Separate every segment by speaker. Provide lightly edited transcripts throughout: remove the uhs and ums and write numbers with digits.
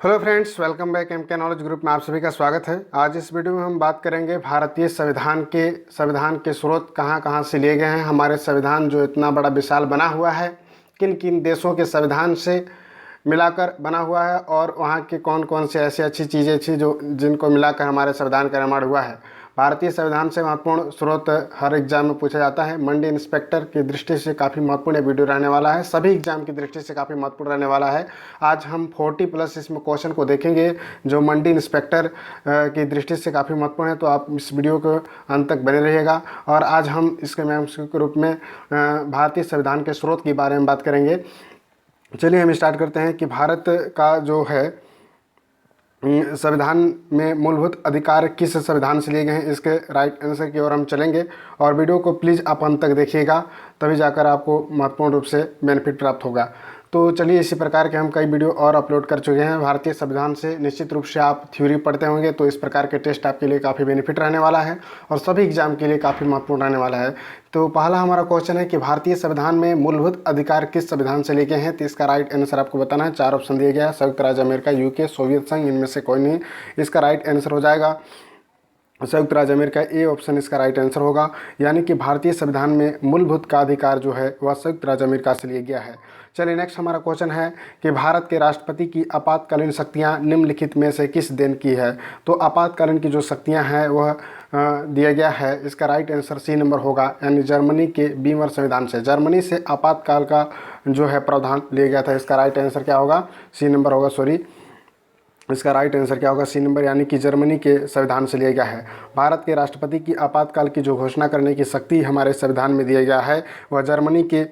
Speaker 1: Hello friends, welcome back M K knowledge group में आप सभी का स्वागत है। आज इस वीडियो में हम बात करेंगे भारतीय संविधान के स्रोत कहाँ कहाँ से लिए गए हैं। हमारे संविधान जो इतना बड़ा विशाल बना हुआ है, किन किन देशों के संविधान से मिलाकर बना हुआ है और वहाँ के कौन कौन से ऐसी अच्छी चीज़ें थी जो जिनको मिलाकर हमारे संविधान का निर्माण हुआ है। भारतीय संविधान से महत्वपूर्ण स्रोत हर एग्जाम में पूछा जाता है। मंडी इंस्पेक्टर की दृष्टि से काफ़ी महत्वपूर्ण वीडियो रहने वाला है, सभी एग्जाम की दृष्टि से काफ़ी महत्वपूर्ण रहने वाला है। आज हम 40+ इसमें क्वेश्चन को देखेंगे जो मंडी इंस्पेक्टर की दृष्टि से काफ़ी महत्वपूर्ण है, तो आप इस वीडियो को अंत तक बने रहिएगा। और आज हम इसके मैम के रूप में भारतीय संविधान के स्रोत के बारे में बात करेंगे। चलिए हम स्टार्ट करते हैं कि भारत का जो है संविधान में मूलभूत अधिकार किस संविधान से लिए गए हैं, इसके राइट आंसर की ओर हम चलेंगे। और वीडियो को प्लीज़ आप अंत तक देखिएगा, तभी जाकर आपको महत्वपूर्ण रूप से बेनिफिट प्राप्त होगा। तो चलिए, इसी प्रकार के हम कई वीडियो और अपलोड कर चुके हैं भारतीय संविधान से। निश्चित रूप से आप थ्योरी पढ़ते होंगे, तो इस प्रकार के टेस्ट आपके लिए काफ़ी बेनिफिट रहने वाला है और सभी एग्जाम के लिए काफ़ी महत्वपूर्ण रहने वाला है। तो पहला हमारा क्वेश्चन है कि भारतीय संविधान में मूलभूत अधिकार किस संविधान से लिए गए हैं, तो इसका राइट आंसर आपको बताना है। 4 ऑप्शन दिए गया है: संयुक्त राज्य अमेरिका, यूके, सोवियत संघ, इनमें से कोई नहीं। इसका राइट आंसर हो जाएगा संयुक्त राज्य अमेरिका, ए ऑप्शन इसका राइट आंसर होगा। यानी कि भारतीय संविधान में मूलभूत का अधिकार जो है वह संयुक्त राज्य अमेरिका से लिया गया है। चलिए, नेक्स्ट हमारा क्वेश्चन है कि भारत के राष्ट्रपति की आपातकालीन शक्तियां निम्नलिखित में से किस देश की है। तो आपातकालीन की जो शक्तियां हैं वह दिया गया है। इसका राइट आंसर सी नंबर होगा, यानी जर्मनी के बीमर संविधान से। जर्मनी से आपातकाल का जो है प्रावधान लिया गया था। इसका राइट आंसर क्या होगा? सी नंबर होगा, सॉरी, इसका राइट आंसर क्या होगा? सी नंबर, यानी कि जर्मनी के संविधान से लिया गया है। भारत के राष्ट्रपति की आपातकाल की जो घोषणा करने की शक्ति हमारे संविधान में दिया गया है वह जर्मनी के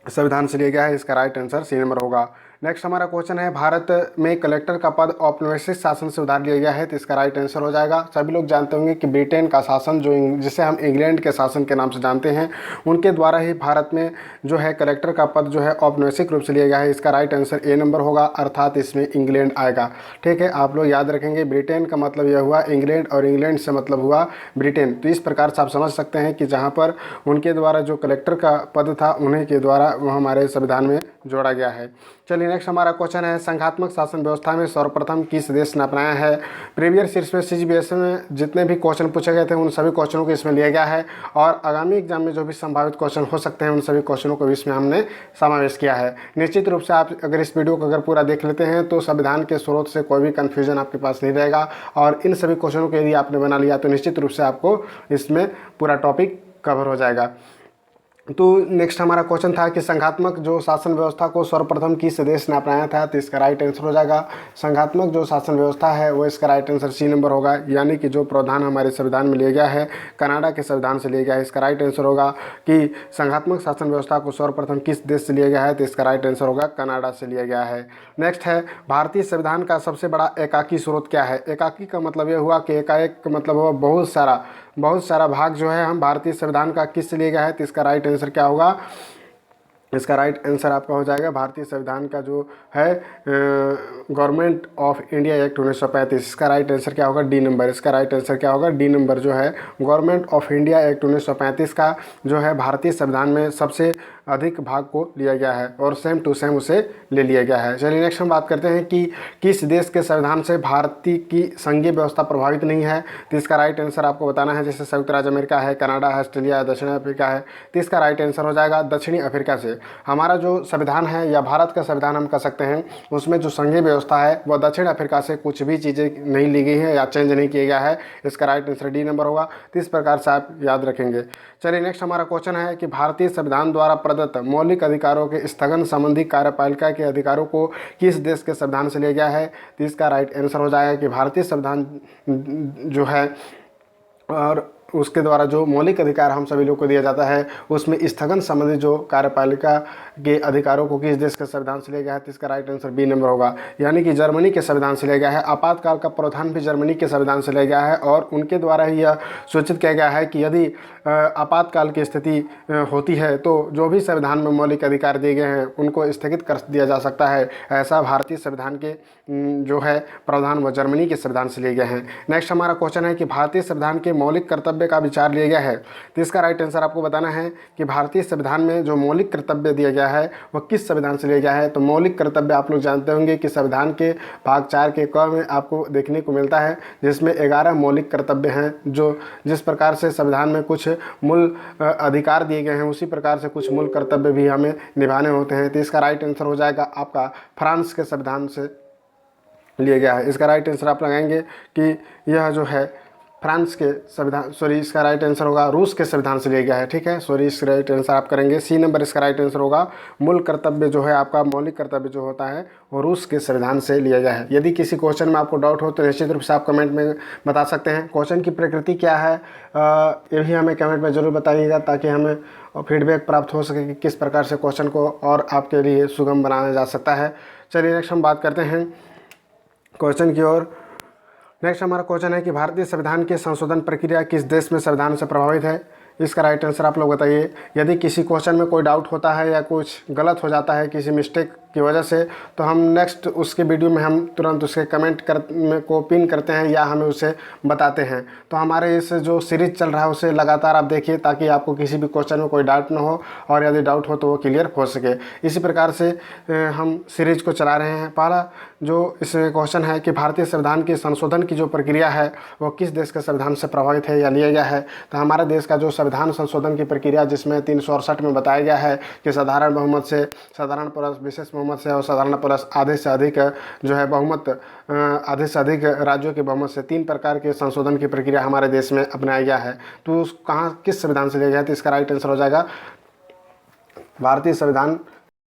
Speaker 1: संविधान से लिया गया है। इसका राइट आंसर सी नंबर होगा। नेक्स्ट हमारा क्वेश्चन है, भारत में कलेक्टर का पद औपनिवेशिक शासन से उधार लिया गया है, तो इसका राइट आंसर हो जाएगा। सभी लोग जानते होंगे कि ब्रिटेन का शासन जिसे हम इंग्लैंड के शासन के नाम से जानते हैं, उनके द्वारा ही भारत में जो है कलेक्टर का पद जो है औपनिवेशिक रूप से लिया गया है। इसका राइट आंसर ए नंबर होगा, अर्थात इसमें इंग्लैंड आएगा। ठीक है, आप लोग याद रखेंगे, ब्रिटेन का मतलब यह हुआ इंग्लैंड और इंग्लैंड से मतलब हुआ ब्रिटेन। तो इस प्रकार से आप समझ सकते हैं कि जहाँ पर उनके द्वारा जो कलेक्टर का पद था उन्हीं के द्वारा वो हमारे संविधान में जोड़ा गया है। चलिए, नेक्स्ट हमारा क्वेश्चन है, संघात्मक शासन व्यवस्था में सर्वप्रथम किस देश ने अपनाया है। प्रीवियस ईयर्स में CGPSC में जितने भी क्वेश्चन पूछे गए थे उन सभी क्वेश्चनों को इसमें लिया गया है और आगामी एग्जाम में जो भी संभावित क्वेश्चन हो सकते हैं उन सभी क्वेश्चनों को इसमें हमने समावेश किया है। निश्चित रूप से आप अगर इस वीडियो को अगर पूरा देख लेते हैं तो संविधान के स्रोत से कोई भी कन्फ्यूजन आपके पास नहीं रहेगा और इन सभी क्वेश्चनों को यदि आपने बना लिया तो निश्चित रूप से आपको इसमें पूरा टॉपिक कवर हो जाएगा। तो नेक्स्ट हमारा क्वेश्चन था कि संघात्मक जो शासन व्यवस्था को सर्वप्रथम किस देश ने अपनाया था, तो इसका राइट आंसर हो जाएगा संघात्मक जो शासन व्यवस्था है वो इसका राइट आंसर सी नंबर होगा। यानी कि जो प्रावधान हमारे संविधान में लिया गया है कनाडा के संविधान से लिया गया है। इसका राइट आंसर होगा कि संघात्मक शासन व्यवस्था को सर्वप्रथम किस देश से लिया गया है, तो इसका राइट आंसर होगा कनाडा से लिया गया है। नेक्स्ट है, भारतीय संविधान का सबसे बड़ा एकाकी स्रोत क्या है। एकाकी का मतलब यह हुआ कि एकाएक का मतलब हुआ बहुत सारा भाग जो है हम भारतीय संविधान का किस से लिया गया है, तो इसका राइट आंसर क्या होगा? इसका राइट आंसर आपका हो जाएगा भारतीय संविधान का जो है गवर्नमेंट ऑफ इंडिया एक्ट 1935। इसका राइट आंसर क्या होगा? D number. इसका राइट आंसर क्या होगा? डी नंबर जो है गवर्नमेंट ऑफ इंडिया एक्ट 1935 का जो है भारतीय संविधान में सबसे अधिक भाग को लिया गया है और सेम टू सेम उसे ले लिया गया है। चलिए, नेक्स्ट हम बात करते हैं कि किस देश के संविधान से भारतीय की संघीय व्यवस्था प्रभावित नहीं है, तो इसका राइट आंसर आपको बताना है। जैसे संयुक्त राज्य अमेरिका है, कनाडा है, ऑस्ट्रेलिया है, दक्षिण अफ्रीका है, तो इसका राइट आंसर हो जाएगा दक्षिणी अफ्रीका से। हमारा जो संविधान है या भारत का संविधान हम कह सकते हैं उसमें जो संघीय व्यवस्था है वह दक्षिण अफ्रीका से कुछ भी चीज़ें नहीं ली गई है या चेंज नहीं किया गया है। इसका राइट आंसर डी नंबर होगा। तो इस प्रकार से आप याद रखेंगे। चलिए, नेक्स्ट हमारा क्वेश्चन है कि भारतीय संविधान द्वारा प्रदत्त मौलिक अधिकारों के स्थगन संबंधी कार्यपालिका के अधिकारों को किस देश के संविधान से लिया गया है, तो इसका राइट आंसर हो जाएगा कि भारतीय संविधान जो है और उसके द्वारा जो मौलिक अधिकार हम सभी लोग को दिया जाता है उसमें स्थगन संबंधी जो कार्यपालिका के अधिकारों को किस देश के संविधान से लिया गया है, तो इसका राइट आंसर बी नंबर होगा। यानी कि जर्मनी के संविधान से लिया गया है। आपातकाल का प्रावधान भी जर्मनी के संविधान से लिया गया है और उनके द्वारा ही यह सूचित किया गया है कि यदि आपातकाल की स्थिति होती है तो जो भी संविधान में मौलिक अधिकार दिए गए हैं उनको स्थगित कर दिया जा सकता है। ऐसा भारतीय संविधान के जो है प्रावधान वह जर्मनी के संविधान से लिए गए हैं। नेक्स्ट हमारा क्वेश्चन है कि भारतीय संविधान के मौलिक कर्तव्य कर्तव्य का विचार लिया गया है? तो इसका राइट आंसर आपको बताना है कि भारतीय संविधान में जो मौलिक कर्तव्य दिया गया है वह किस संविधान से लिया गया है। तो मौलिक कर्तव्य आप लोग जानते होंगे कि संविधान के भाग 4 के क में आपको देखने को मिलता है, जिसमें 11 मौलिक कर्तव्य हैं। जो जिस प्रकार से संविधान में कुछ मूल अधिकार दिए गए हैं, उसी प्रकार से कुछ मूल कर्तव्य भी हमें निभाने होते हैं। तो इसका राइट आंसर हो जाएगा आपका फ्रांस के संविधान से लिया गया है। इसका राइट आंसर आप लगाएंगे कि यह जो है फ्रांस के संविधान, इसका राइट आंसर होगा रूस के संविधान से लिया गया है। ठीक है, इसका राइट आंसर आप करेंगे सी नंबर। इसका राइट आंसर होगा मूल कर्तव्य जो है आपका मौलिक कर्तव्य जो होता है वो रूस के संविधान से लिया गया है। यदि किसी क्वेश्चन में आपको डाउट हो तो निश्चित रूप से आप कमेंट में बता सकते हैं। क्वेश्चन की प्रकृति क्या है ये भी हमें कमेंट में ज़रूर बताइएगा, ताकि हमें फीडबैक प्राप्त हो सके कि किस प्रकार से क्वेश्चन को और आपके लिए सुगम बनाया जा सकता है। चलिए नेक्स्ट हम बात करते हैं क्वेश्चन की ओर। नेक्स्ट हमारा क्वेश्चन है कि भारतीय संविधान की संशोधन प्रक्रिया किस देश में संविधान से प्रभावित है? इसका राइट आंसर आप लोग बताइए। यदि किसी क्वेश्चन में कोई डाउट होता है या कुछ गलत हो जाता है किसी मिस्टेक की वजह से, तो हम नेक्स्ट उसके वीडियो में हम तुरंत उसके कमेंट को पिन करते हैं या हमें उसे बताते हैं। तो हमारे इस जो सीरीज चल रहा है उसे लगातार आप देखिए, ताकि आपको किसी भी क्वेश्चन में कोई डाउट ना हो, और यदि डाउट हो तो वो क्लियर हो सके। इसी प्रकार से हम सीरीज को चला रहे हैं। पहला जो इस क्वेश्चन है कि भारतीय संविधान की संशोधन की जो प्रक्रिया है वो किस देश के संविधान से प्रभावित है या लिया गया है? तो हमारे देश का जो संविधान संशोधन की प्रक्रिया, जिसमें 368 में बताया गया है कि साधारण बहुमत से, साधारण प्लस विशेष बहुमत से और साधारण प्लस आधे से अधिक जो है बहुमत, आधे से अधिक राज्यों के बहुमत से, 3 प्रकार के संशोधन की प्रक्रिया हमारे देश में अपनाया गया है। तो कहाँ किस संविधान से लिया गया है? तो इसका राइट आंसर हो जाएगा भारतीय संविधान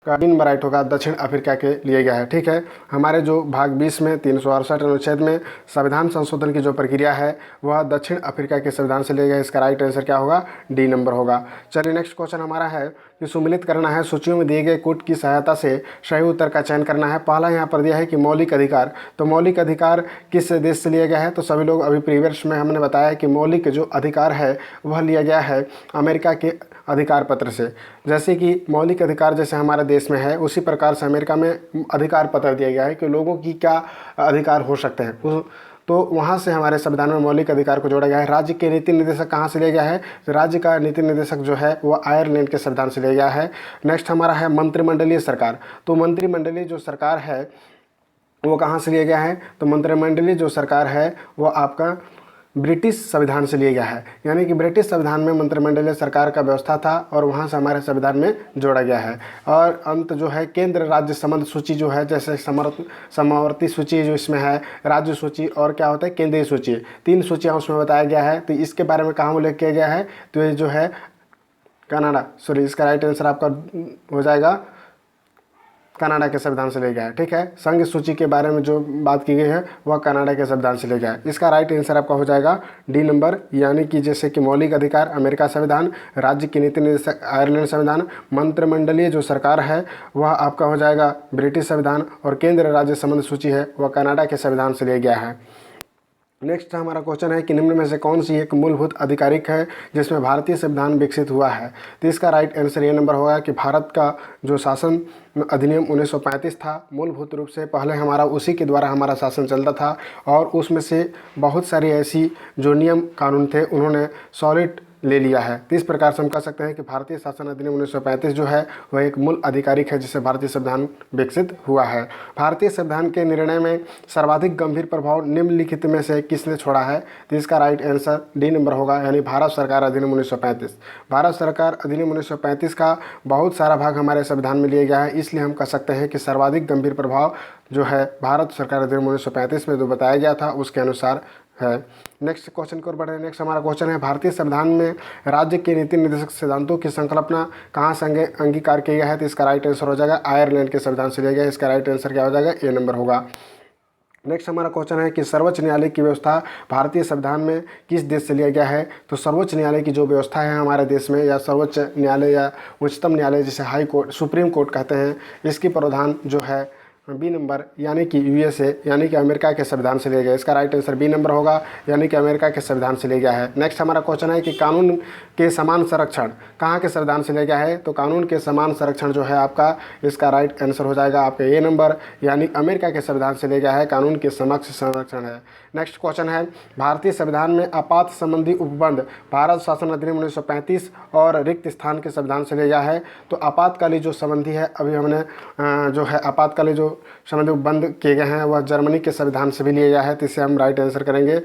Speaker 1: का नंबर राइट होगा दक्षिण अफ्रीका के लिए गया है। ठीक है, हमारे जो भाग 20 में 368 अनुच्छेद में संविधान संशोधन की जो प्रक्रिया है वह दक्षिण अफ्रीका के संविधान से लिया गया है। इसका राइट आंसर क्या होगा? डी नंबर होगा। चलिए नेक्स्ट क्वेश्चन हमारा है कि सुमिलित करना है, सूचियों में दिए गए कूट की सहायता से सही उत्तर का चयन करना है। पहला यहाँ पर दिया है कि मौलिक अधिकार। तो मौलिक अधिकार किस देश से लिया गया है? तो सभी लोग अभी प्रीवियस में हमने बताया कि मौलिक जो अधिकार है वह लिया गया है अमेरिका के अधिकार पत्र से। जैसे कि मौलिक अधिकार जैसे हमारे देश में है, उसी प्रकार से अमेरिका में अधिकार पत्र दिया गया है कि लोगों की क्या अधिकार हो सकते हैं। तो वहाँ से हमारे संविधान में मौलिक अधिकार को जोड़ा गया है। राज्य के नीति निर्देशक कहाँ से लिया गया है? तो राज्य का नीति निर्देशक जो है वो आयरलैंड के संविधान से लिया गया है। नेक्स्ट हमारा है मंत्रिमंडलीय सरकार। तो मंत्रिमंडलीय जो सरकार है वो कहाँ से लिया गया है? तो मंत्रिमंडलीय जो सरकार है वो आपका ब्रिटिश संविधान से लिया गया है। यानी कि ब्रिटिश संविधान में मंत्रिमंडलीय सरकार का व्यवस्था था और वहाँ से हमारे संविधान में जोड़ा गया है। और अंत जो है केंद्र राज्य संबंध सूची जो है, जैसे समवर्ती सूची जो इसमें है, राज्य सूची और क्या होता है केंद्रीय सूची, 3 सूचियाँ उसमें बताया गया है। तो इसके बारे में कहाँ उल्लेख किया गया है? तो ये जो है कनाडा, इसका राइट आंसर आपका हो जाएगा कनाडा के संविधान से लिया गया है। ठीक है, संघ सूची के बारे में जो बात की गई है वह कनाडा के संविधान से लिया गया है। इसका राइट आंसर आपका हो जाएगा डी नंबर। यानी कि जैसे कि मौलिक अधिकार अमेरिका संविधान, राज्य की नीति निर्देशक आयरलैंड संविधान, मंत्रिमंडलीय जो सरकार है वह आपका हो जाएगा ब्रिटिश संविधान, और केंद्र राज्य संबंध सूची है वह कनाडा के संविधान से लिया गया है। नेक्स्ट हमारा क्वेश्चन है कि निम्न में से कौन सी एक मूलभूत आधिकारिक है जिसमें भारतीय संविधान विकसित हुआ है? तो इसका राइट आंसर ये नंबर होगा कि भारत का जो शासन अधिनियम 1935 था, मूलभूत रूप से पहले हमारा उसी के द्वारा हमारा शासन चलता था, और उसमें से बहुत सारी ऐसी जो नियम कानून थे उन्होंने सॉलिड ले लिया है। तो इस प्रकार से हम कह सकते हैं कि भारतीय शासन अधिनियम 1935 जो है वह एक मूल आधिकारिक है जिससे भारतीय संविधान विकसित हुआ है। भारतीय संविधान के निर्णय में सर्वाधिक गंभीर प्रभाव निम्नलिखित में से किसने छोड़ा है? तो इसका राइट आंसर डी नंबर होगा, यानी भारत सरकार अधिनियम 1935। भारत सरकार अधिनियम 1935 का बहुत सारा भाग हमारे संविधान में लिया गया है, इसलिए हम कह सकते हैं कि सर्वाधिक गंभीर प्रभाव जो है भारत सरकार अधिनियम 1935 में जो बताया गया था उसके अनुसार है। नेक्स्ट क्वेश्चन की ओर बढ़े। नेक्स्ट हमारा क्वेश्चन है भारतीय संविधान में राज्य के नीति निर्देशक सिद्धांतों की संकल्पना कहाँ से अंगीकार किया गया है? तो इसका राइट आंसर हो जाएगा आयरलैंड के संविधान से लिया गया है। इसका राइट आंसर क्या हो जाएगा? ए नंबर होगा। नेक्स्ट हमारा क्वेश्चन है कि सर्वोच्च न्यायालय की व्यवस्था भारतीय संविधान में किस देश से लिया गया है? तो सर्वोच्च न्यायालय की जो व्यवस्था है हमारे देश में, या सर्वोच्च न्यायालय या उच्चतम न्यायालय जिसे हाई कोर्ट सुप्रीम कोर्ट कहते हैं, इसकी प्रावधान जो है बी नंबर यानी कि यूएसए यानी कि अमेरिका के संविधान से लिया गया। इसका राइट आंसर बी नंबर होगा, यानी कि अमेरिका के संविधान से लिया गया है। नेक्स्ट हमारा क्वेश्चन है कि कानून के समान संरक्षण कहाँ के संविधान से लिया गया है? तो कानून के समान संरक्षण जो है आपका, इसका राइट आंसर हो जाएगा आपका ए नंबर, यानी अमेरिका के संविधान से लिया गया है। कानून के समक्ष संरक्षण है। नेक्स्ट क्वेश्चन है भारतीय संविधान में आपात संबंधी उपबंध भारत शासन अधिनियम 1935 और रिक्त स्थान के संविधान से लिया गया है। तो आपातकालीन जो संबंधी है, अभी हमने जो है आपातकालीन जो संबंधी उपबंध किए गए हैं वह जर्मनी के संविधान से भी लिया गया है। तो इसे हम राइट आंसर करेंगे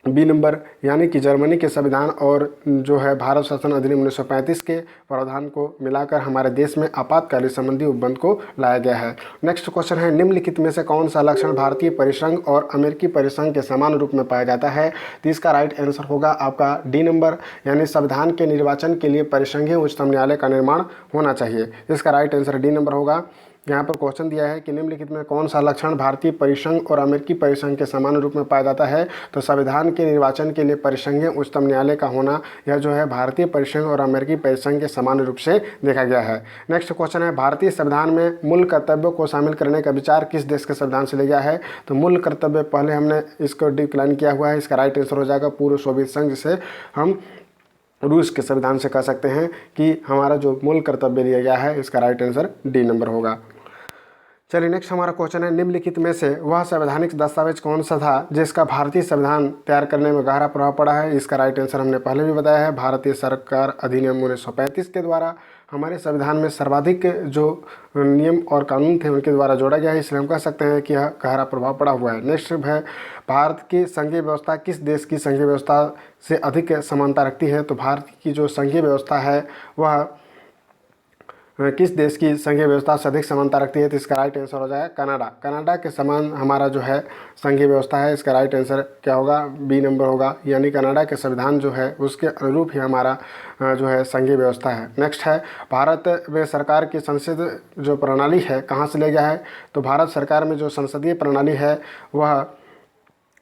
Speaker 1: बी नंबर, यानी कि जर्मनी के संविधान और जो है भारत शासन अधिनियम 1935 के प्रावधान को मिलाकर हमारे देश में आपातकालीन संबंधी उपबंध को लाया गया है। नेक्स्ट क्वेश्चन है निम्नलिखित में से कौन सा लक्षण भारतीय परिसंघ और अमेरिकी परिसंघ के समान रूप में पाया जाता है? तो इसका राइट आंसर होगा आपका डी नंबर, यानी संविधान के निर्वाचन के लिए परिसंघीय उच्चतम न्यायालय का निर्माण होना चाहिए। इसका राइट आंसर डी नंबर होगा। यहाँ पर क्वेश्चन दिया है कि निम्नलिखित में कौन सा लक्षण भारतीय परिसंघ और अमेरिकी परिसंघ के समान रूप में पाया जाता है? तो संविधान के निर्वाचन के लिए परिसंघीय उच्चतम न्यायालय का होना, यह जो है भारतीय परिसंघ और अमेरिकी परिसंघ के समान रूप से देखा गया है। नेक्स्ट क्वेश्चन है भारतीय संविधान में मूल कर्तव्यों को शामिल करने का विचार किस देश के संविधान से लिया गया है? तो मूल कर्तव्य पहले हमने इसको डिक्लाइन किया हुआ है। इसका राइट आंसर हो जाएगा पूर्व सोवियत संघ, जिसे हम रूस के संविधान से कह सकते हैं कि हमारा जो मूल कर्तव्य लिया गया है। इसका राइट आंसर डी नंबर होगा। चलिए नेक्स्ट हमारा क्वेश्चन है निम्नलिखित में से वह संवैधानिक दस्तावेज कौन सा था जिसका भारतीय संविधान तैयार करने में गहरा प्रभाव पड़ा है? इसका राइट आंसर हमने पहले भी बताया है, भारतीय सरकार अधिनियम 1935 के द्वारा हमारे संविधान में सर्वाधिक जो नियम और कानून थे उनके द्वारा जोड़ा गया है, इसलिए हम कह सकते हैं कि यह गहरा प्रभाव पड़ा हुआ है। नेक्स्ट है भारत की संघीय व्यवस्था किस देश की संघीय व्यवस्था से अधिक समानता रखती है? तो भारत की जो संघीय व्यवस्था है वह किस देश की संघीय व्यवस्था से अधिक समानता रखती है? तो इसका राइट आंसर हो जाएगा कनाडा। कनाडा के समान हमारा जो है संघीय व्यवस्था है। इसका राइट आंसर क्या होगा? बी नंबर होगा, यानी कनाडा के संविधान जो है उसके अनुरूप ही हमारा जो है संघीय व्यवस्था है। नेक्स्ट है भारत में सरकार की संसद जो प्रणाली है कहाँ से लिया गया है? तो भारत सरकार में जो संसदीय प्रणाली है वह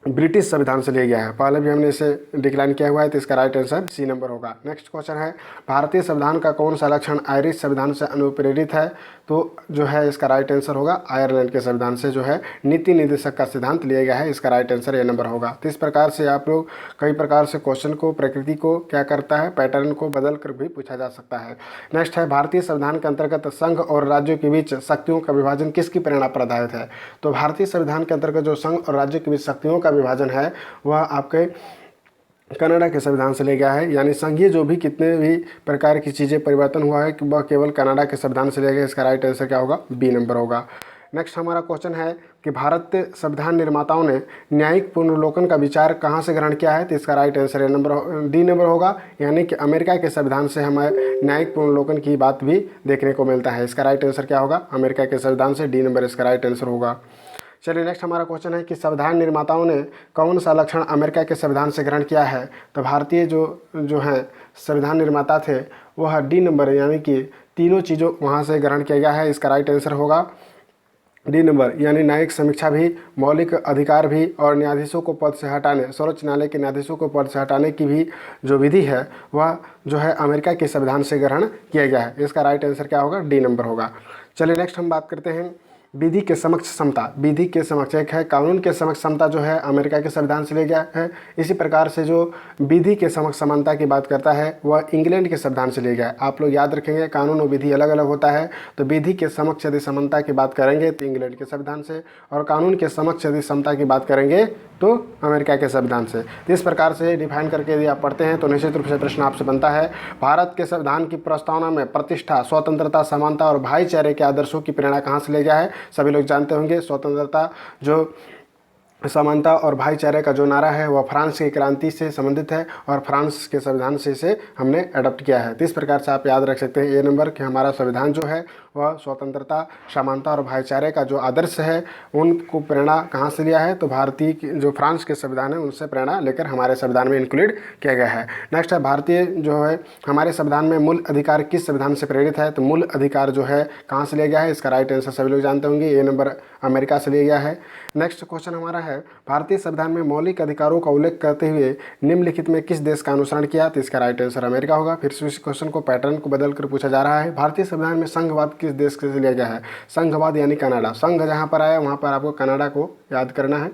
Speaker 1: ब्रिटिश संविधान से लिया गया है। पहले भी हमने इसे डिक्लाइन किया हुआ है, तो इसका राइट आंसर सी नंबर होगा। नेक्स्ट क्वेश्चन है भारतीय संविधान का कौन सा लक्षण आयरिश संविधान से अनुप्रेरित है? तो जो है इसका राइट आंसर होगा आयरलैंड के संविधान से जो है नीति निर्देशक का सिद्धांत लिया गया है। इसका राइट आंसर ए नंबर होगा। तो इस प्रकार से आप लोग कई प्रकार से क्वेश्चन को, प्रकृति को क्या करता है, पैटर्न को बदल कर भी पूछा जा सकता है। नेक्स्ट है भारतीय संविधान के अंतर्गत संघ और राज्यों के बीच शक्तियों का विभाजन किसकी प्रेरणा पर आधारित है? तो भारतीय संविधान के अंतर्गत जो संघ और राज्यों के बीच शक्तियों का विभाजन है वह आपके कनाडा के संविधान से लिया गया है, यानी संघीय जो भी कितने भी प्रकार की चीज़ें परिवर्तन हुआ है वह केवल कनाडा के संविधान से लिया गया। इसका राइट आंसर क्या होगा? बी नंबर होगा। नेक्स्ट हमारा क्वेश्चन है कि भारतीय संविधान निर्माताओं ने न्यायिक पुनर्विलोकन का विचार कहाँ से ग्रहण किया है? तो इसका राइट आंसर डी नंबर होगा, यानी कि अमेरिका के संविधान से हमें न्यायिक पुनर्विलोकन की बात भी देखने को मिलता है। इसका राइट आंसर क्या होगा? अमेरिका के संविधान से, डी नंबर इसका राइट आंसर होगा। चलिए नेक्स्ट हमारा क्वेश्चन है कि संविधान निर्माताओं ने कौन सा लक्षण अमेरिका के संविधान से ग्रहण किया है? तो भारतीय जो हैं संविधान निर्माता थे वह डी नंबर, यानी कि तीनों चीज़ों वहाँ से ग्रहण किया गया है। इसका राइट आंसर होगा डी नंबर, यानी न्यायिक समीक्षा भी, मौलिक अधिकार भी और न्यायाधीशों को पद से हटाने, सर्वोच्च न्यायालय के न्यायाधीशों को पद से हटाने की भी जो विधि है वह जो है अमेरिका के संविधान से ग्रहण किया गया है। इसका राइट आंसर क्या होगा? डी नंबर होगा। चलिए नेक्स्ट हम बात करते हैं विधि के समक्ष समता। विधि के समक्ष एक है कानून के समक्ष समता जो है अमेरिका के संविधान से लिया गया है। इसी प्रकार से जो विधि के समक्ष समानता की बात करता है वह इंग्लैंड के संविधान से लिया गया है। आप लोग याद रखेंगे कानून और विधि अलग अलग होता है। तो विधि के समक्ष यदि समानता की बात करेंगे तो इंग्लैंड के संविधान से, और कानून के समक्ष यदि समता की बात करेंगे तो अमेरिका के संविधान से। तो इस प्रकार से डिफाइन करके यदि आप पढ़ते हैं तो निश्चित रूप से प्रश्न आपसे बनता है भारत के संविधान की प्रस्तावना में प्रतिष्ठा, स्वतंत्रता, समानता और भाईचारे के आदर्शों की प्रेरणा कहाँ से लिया गया है? सभी लोग जानते होंगे स्वतंत्रता, जो समानता और भाईचारे का जो नारा है वह फ्रांस की क्रांति से संबंधित है और फ्रांस के संविधान से इसे हमने अडॉप्ट किया है। तो इस प्रकार से आप याद रख सकते हैं ये नंबर कि हमारा संविधान जो है वह स्वतंत्रता, समानता और भाईचारे का जो आदर्श है उनको प्रेरणा कहाँ से लिया है? तो भारतीय जो फ्रांस के संविधान है उनसे प्रेरणा लेकर हमारे संविधान में इंक्लूड किया गया है। नेक्स्ट है भारतीय जो है हमारे संविधान में मूल अधिकार किस संविधान से प्रेरित है? तो मूल अधिकार जो है कहाँ से लिया गया है? इसका राइट आंसर सभी लोग जानते होंगे, ये नंबर अमेरिका से लिया गया है। नेक्स्ट क्वेश्चन हमारा है भारतीय संविधान में मौलिक अधिकारों का उल्लेख करते हुए निम्नलिखित में किस देश का अनुसरण किया? तो इसका राइट आंसर अमेरिका होगा। फिर से इस क्वेश्चन को पैटर्न को बदल कर पूछा जा रहा है। भारतीय संविधान में संघवाद किस देश से लिया गया है? संघवाद यानी कनाडा। संघ जहाँ पर आया वहाँ पर आपको कनाडा को याद करना है,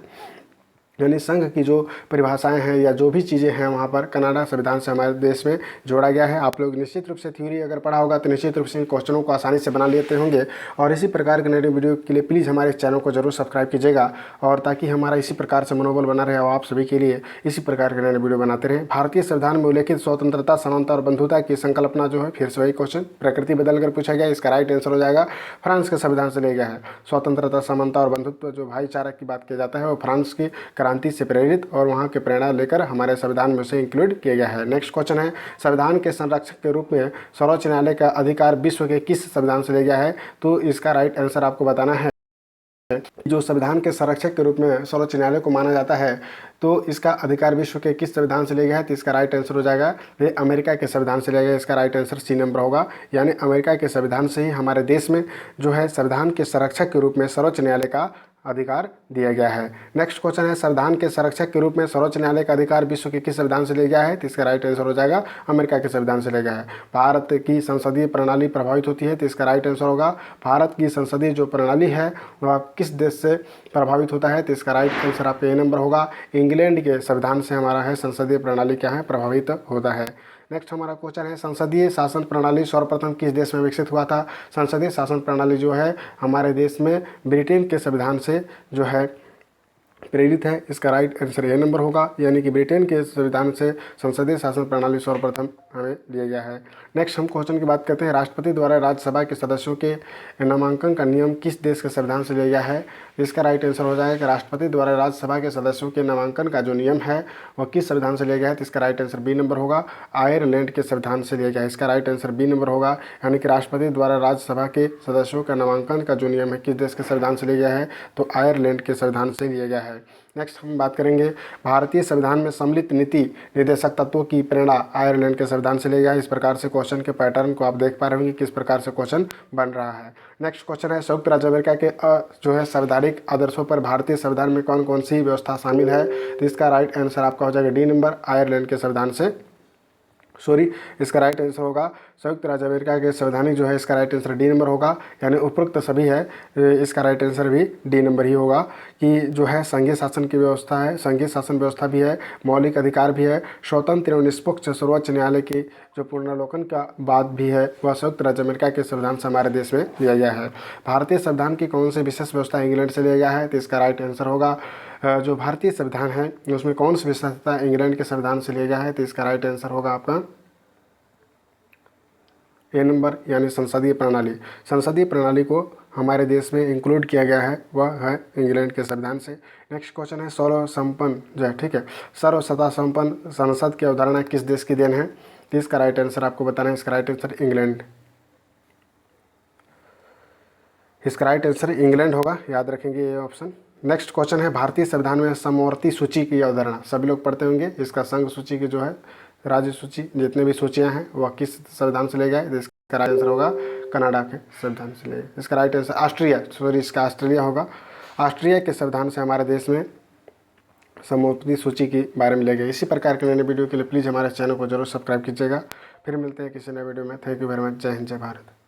Speaker 1: यानी संघ की जो परिभाषाएं हैं या जो भी चीज़ें हैं वहाँ पर कनाडा संविधान से हमारे देश में जोड़ा गया है। आप लोग निश्चित रूप से थ्योरी अगर पढ़ा होगा तो निश्चित रूप से इन क्वेश्चनों को आसानी से बना लेते होंगे। और इसी प्रकार के नए वीडियो के लिए प्लीज़ हमारे चैनल को जरूर सब्सक्राइब कीजिएगा, और ताकि हमारा इसी प्रकार से मनोबल बना रहे और आप सभी के लिए इसी प्रकार के नए वीडियो बनाते रहें। भारतीय संविधान में उल्लेखित स्वतंत्रता, समानता और बंधुता की संकल्पना जो है, फिर से वही क्वेश्चन प्रकृति बदल कर पूछा गया। इसका राइट आंसर हो जाएगा फ्रांस के संविधान से लिया गया है। स्वतंत्रता, समानता और बंधुत्व जो भाईचारा की बात किया जाता है वो फ्रांस की क्रांति से प्रेरित और वहाँ के प्रेरणा लेकर हमारे संविधान में उसे इंक्लूड किया गया है। नेक्स्ट क्वेश्चन है, संविधान के संरक्षक के रूप में सर्वोच्च न्यायालय का अधिकार विश्व के किस संविधान से लिया गया है? तो इसका राइट आंसर आपको बताना है। जो संविधान के संरक्षक के रूप में सर्वोच्च न्यायालय को माना जाता है तो इसका अधिकार विश्व के किस संविधान से लिया गया है? तो इसका राइट आंसर हो जाएगा ये अमेरिका के संविधान से लिया गया है। इसका राइट आंसर सी नंबर होगा, यानी अमेरिका के संविधान से ही हमारे देश में जो है संविधान के संरक्षक के रूप में सर्वोच्च न्यायालय का अधिकार दिया गया है। नेक्स्ट क्वेश्चन है, संविधान के संरक्षक के रूप में सर्वोच्च न्यायालय का अधिकार विश्व के किस संविधान से लिया गया है? तो इसका राइट आंसर हो जाएगा अमेरिका के संविधान से लिया गया है। भारत की संसदीय प्रणाली प्रभावित होती है, तो इसका राइट आंसर होगा भारत की संसदीय जो प्रणाली है वह किस देश से प्रभावित होता है? तो इसका राइट आंसर आपका ए नंबर होगा, इंग्लैंड के संविधान से हमारा है संसदीय प्रणाली क्या है, प्रभावित होता है। नेक्स्ट हमारा क्वेश्चन है, संसदीय शासन प्रणाली सर्वप्रथम किस देश में विकसित हुआ था? संसदीय शासन प्रणाली जो है हमारे देश में ब्रिटेन के संविधान से जो है प्रेरित है। इसका राइट आंसर ए नंबर होगा, यानी कि ब्रिटेन के संविधान से संसदीय शासन प्रणाली सर्वप्रथम हमें दिया गया है। नेक्स्ट हम क्वेश्चन की बात करते हैं, राष्ट्रपति द्वारा राज्यसभा के सदस्यों के नामांकन का नियम किस देश के संविधान से लिया गया है? इसका राइट आंसर हो जाएगा कि राष्ट्रपति द्वारा राज्यसभा के सदस्यों के नामांकन का जो नियम है वह किस संविधान से लिया गया है? तो इसका राइट आंसर बी नंबर होगा, आयरलैंड के संविधान से लिया गया है। इसका राइट आंसर बी नंबर होगा, यानी कि राष्ट्रपति द्वारा राज्यसभा के सदस्यों का नामांकन का जो नियम है किस देश के संविधान से लिया गया है? तो आयरलैंड के संविधान से लिया गया है। नेक्स्ट हम बात करेंगे, भारतीय संविधान में सम्मिलित नीति निर्देशक तत्वों की प्रेरणा आयरलैंड के संविधान से लिया गया है। इस प्रकार से क्वेश्चन के पैटर्न को आप देख पा रहे होंगे किस प्रकार से क्वेश्चन बन रहा है। नेक्स्ट क्वेश्चन है, संयुक्त राज्य अमेरिका के जो है संवैधानिक आदर्शों पर भारतीय संविधान में कौन कौन सी व्यवस्था शामिल है? तो इसका राइट आंसर आपका हो जाएगा डी नंबर, आयरलैंड के संविधान से इसका राइट आंसर होगा संयुक्त राज्य अमेरिका के संवैधानिक जो है इसका राइट आंसर डी नंबर होगा, यानी उपरोक्त सभी है इसका राइट आंसर भी डी नंबर ही होगा कि जो है संघीय शासन की व्यवस्था है, संघीय शासन व्यवस्था भी है, मौलिक अधिकार भी है, स्वतंत्र एवं निष्पक्ष सर्वोच्च न्यायालय की जो पुनर्वलोकन का बात भी है वह संयुक्त राज्य अमेरिका के संविधान से हमारे देश में दिया गया है। भारतीय संविधान की कौन सी विशेष व्यवस्था इंग्लैंड से लिया गया है? तो इसका राइट आंसर होगा जो भारतीय संविधान है उसमें कौन सी विशेषता इंग्लैंड के संविधान से लिया गया है? तो इसका राइट आंसर होगा आपका ए नंबर, यानी संसदीय प्रणाली। संसदीय प्रणाली को हमारे देश में इंक्लूड किया गया है वह है इंग्लैंड के संविधान से। नेक्स्ट क्वेश्चन है, सर्वसम्पन्न जो है ठीक है सर्वसत्ता संपन्न संसद की अवधारणा किस देश की देन है? तो इसका राइट आंसर आपको बताना है, इसका राइट आंसर इंग्लैंड, इसका राइट आंसर इंग्लैंड होगा, याद रखेंगे ये ऑप्शन। नेक्स्ट क्वेश्चन है, भारतीय संविधान में समवर्ती सूची की अवधारणा सभी लोग पढ़ते होंगे, इसका संघ सूची की जो है राज्य सूची जितने भी सूचियां हैं वह किस संविधान से ले गए? इसका राइट आंसर होगा कनाडा के संविधान से ले। इसका राइट आंसर इसका ऑस्ट्रेलिया होगा, ऑस्ट्रेलिया के संविधान से हमारे देश में समवर्ती सूची के बारे में ले गए। इसी प्रकार के नए वीडियो के लिए प्लीज़ हमारे चैनल को जरूर सब्सक्राइब कीजिएगा। फिर मिलते हैं किसी नए वीडियो में। Thank you very much. जय हिंद, जय भारत।